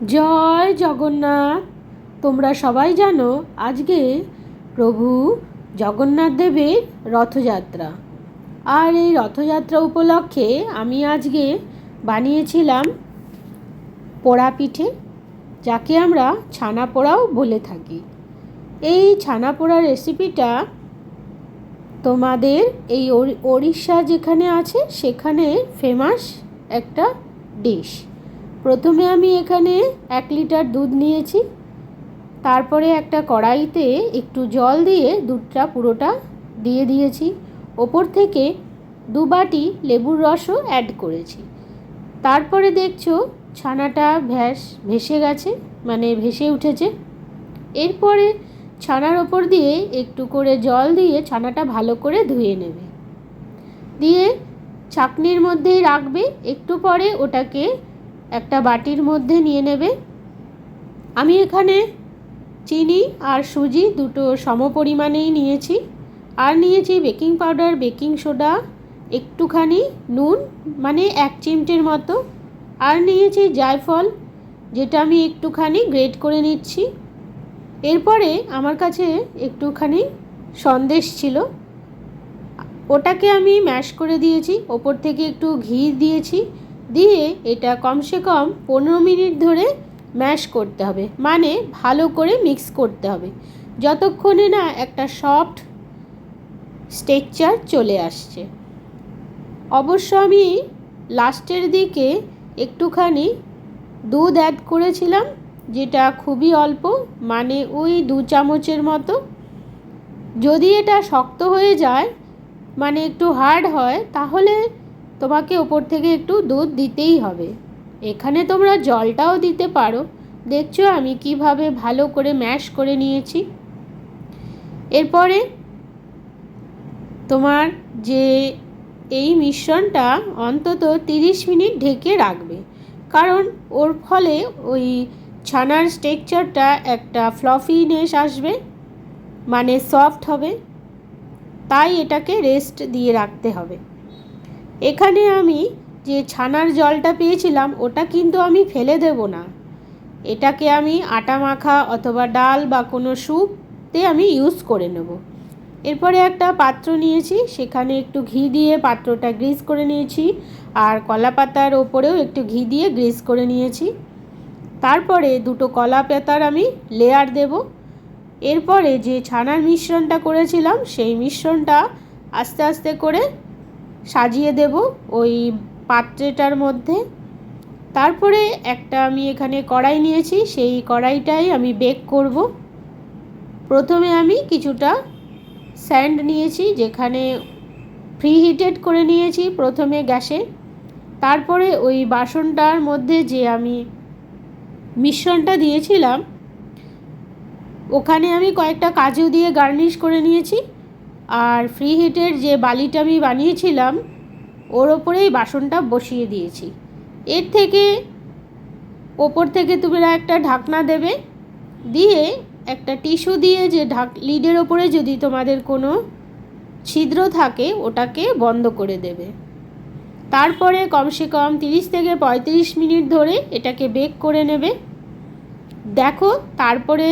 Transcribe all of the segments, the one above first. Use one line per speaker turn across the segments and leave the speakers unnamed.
জয় জগন্নাথ। তোমরা সবাই জানো আজকে প্রভু জগন্নাথ দেবের রথযাত্রা। আর এই রথযাত্রা উপলক্ষে আমি আজকে বানিয়েছিলাম পোড়া পিঠে, যাকে আমরা ছানা পোড়াও বলে থাকি। এই ছানা পোড়া রেসিপিটা তোমাদের এই ওড়িশা যেখানে আছে সেখানে ফেমাস একটা ডিশ। প্রথমে আমি এখানে 1 লিটার দুধ নিয়েছি। তারপরে একটা কড়াইতে একটু জল দিয়ে দুধটা পুরোটা দিয়ে দিয়েছি। ওপর থেকে 2 বাটি লেবুর রসও অ্যাড করেছি। তারপরে দেখছো ছানাটা ভেসে গেছে, মানে ভেসে উঠেছে। এরপরে ছানার ওপর দিয়ে একটু করে জল দিয়ে ছানাটা ভালো করে ধুয়ে নেবে, দিয়ে ছাঁকনির মধ্যেই রাখবে। একটু পরে ওটাকে একটা বাটির মধ্যে নিয়ে নেবে। আমি এখানে চিনি আর সুজি দুটো সম পরিমাণেই নিয়েছি। আর নিয়েছি বেকিং পাউডার, বেকিং সোডা, একটুখানি নুন, মানে 1 চিমটের মতো। আর নিয়েছি জায়ফল, যেটা আমি একটুখানি গ্রেট করে নিচ্ছি। এরপরে আমার কাছে একটুখানি সন্দেশ ছিল, ওটাকে আমি ম্যাশ করে দিয়েছি। ওপর থেকে একটু ঘি দিয়েছি, দিয়ে এটা কমসে কম 15 মিনিট ধরে ম্যাশ করতে হবে, মানে ভালো করে মিক্স করতে হবে, যতক্ষণে না একটা সফট টেক্সচার চলে আসছে। অবশ্য আমি লাস্টের দিকে একটুখানি দুধ অ্যাড করেছিলাম, যেটা খুবই অল্প, মানে ওই 2 চামচের মতো। যদি এটা শক্ত হয়ে যায়, মানে একটু হার্ড হয়, তাহলে তোমাকে ওপর থেকে একটু দুধ দিতেই হবে। এখানে তোমরা জলটাও দিতে পারো। দেখছো আমি কিভাবে ভালো করে ম্যাশ করে নিয়েছি। এরপরে তোমার যে এই মিশ্রণটা অন্তত 30 মিনিট ঢেকে রাখবে, কারণ ওর ফলে ওই ছানার টেক্সচারটা একটা ফ্লফিনেস আসবে, মানে সফট হবে। তাই এটাকে রেস্ট দিয়ে রাখতে হবে। এখানে আমি যে ছানার জলটা পেয়েছিলাম ওটা কিন্তু আমি ফেলে দেব না। এটাকে আমি আটা মাখা অথবা ডাল বা কোনো স্যুপতে আমি ইউজ করে নেব। এরপরে একটা পাত্র নিয়েছি, সেখানে একটু ঘি দিয়ে পাত্রটা গ্রিস করে নিয়েছি। আর কলা পাতার ওপরেও একটু ঘি দিয়ে গ্রিস করে নিয়েছি। তারপরে 2টো কলা পাতার আমি লেয়ার দেব। এরপরে যে ছানার মিশ্রণটা করেছিলাম সেই মিশ্রণটা আস্তে আস্তে করে সাজিয়ে দেব ওই পাত্রটার মধ্যে। তারপরে একটা আমি এখানে কড়াই নিয়েছি, সেই কড়াইটাই আমি বেক করব। প্রথমে আমি কিছুটা স্যান্ড নিয়েছি, যেখানে প্রিহিটেড করে নিয়েছি প্রথমে গ্যাসে। তারপরে ওই বাসনটার মধ্যে যে আমি মিশ্রণটা দিয়েছিলাম ওখানে আমি কয়েকটা কাজু দিয়ে গার্নিশ করে নিয়েছি। আর প্রিহিটেড যে বালিটা আমি বানিয়েছিলাম ওর ওপরেই বাসনটা বসিয়ে দিয়েছি। এর থেকে ওপর থেকে তোমরা একটা ঢাকনা দেবে, দিয়ে একটা টিস্যু দিয়ে যে লিডের ওপরে যদি তোমাদের কোনো ছিদ্র থাকে ওটাকে বন্ধ করে দেবে। তারপরে কমসে কম 30 থেকে 35 মিনিট ধরে এটাকে বেক করে নেবে। দেখো তারপরে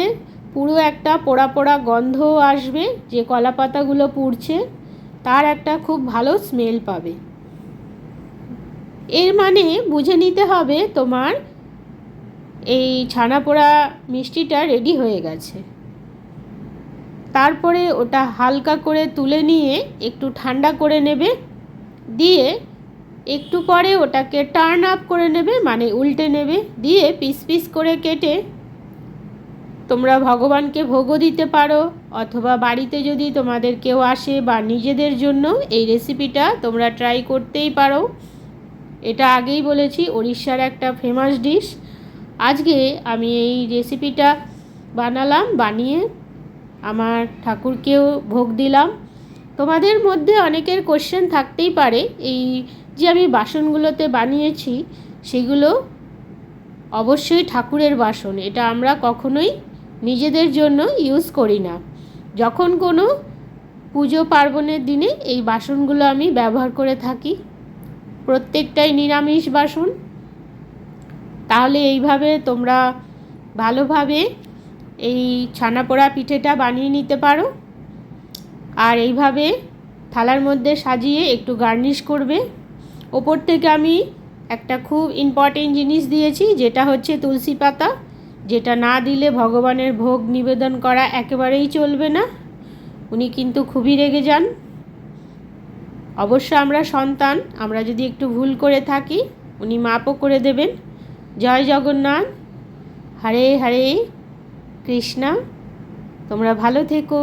পুরো একটা পোড়া পোড়া গন্ধ আসবে, যে কলা পাতাগুলো পুড়ছে তার একটা খুব ভালো স্মেল পাবে। এর মানে বুঝে নিতে হবে তোমার এই ছানা পোড়া মিষ্টিটা রেডি হয়ে গেছে। তারপরে ওটা হালকা করে তুলে নিয়ে একটু ঠান্ডা করে নেবে, দিয়ে একটু পরে ওটাকে টার্ন আপ করে নেবে, মানে উল্টে নেবে, দিয়ে পিস পিস করে কেটে তোমরা ভগবানকে ভোগও দিতে পারো, অথবা বাড়িতে যদি তোমাদের কেউ আসে বা নিজেদের জন্য এই রেসিপিটা তোমরা ট্রাই করতেই পারো। এটা আগেই বলেছি ওড়িশার একটা ফেমাস ডিশ। আজকে আমি এই রেসিপিটা বানালাম, বানিয়ে আমার ঠাকুরকেও ভোগ দিলাম। তোমাদের মধ্যে অনেকের কোশ্চেন থাকতেই পারে, এই যে আমি বাসনগুলোতে বানিয়েছি সেগুলো অবশ্যই ঠাকুরের বাসন, এটা আমরা কখনোই নিজেদের জন্য ইউজ করি না। যখন কোনো পুজো পার্বণের দিনে এই বাসনগুলো আমি ব্যবহার করে থাকি। প্রত্যেকটাই নিরামিষ বাসন। তাহলে এইভাবে তোমরা ভালোভাবে এই ছানা পোড়া পিঠেটা বানিয়ে নিতে পারো। আর এইভাবে থালার মধ্যে সাজিয়ে একটু গার্নিশ করবে। ওপর থেকে আমি একটা খুব ইম্পর্টেন্ট জিনিস দিয়েছি, যেটা হচ্ছে তুলসী পাতা, যেটা না দিলে ভগবানের ভোগ নিবেদন করা একেবারেই চলবে না। উনি কিন্তু খুবই রেগে যান। অবশ্য আমরা সন্তান, আমরা যদি একটু ভুল করে থাকি উনি মাপও করে দেবেন। জয় জগন্নাথ, হরে হরে কৃষ্ণা। তোমরা ভালো থেকো।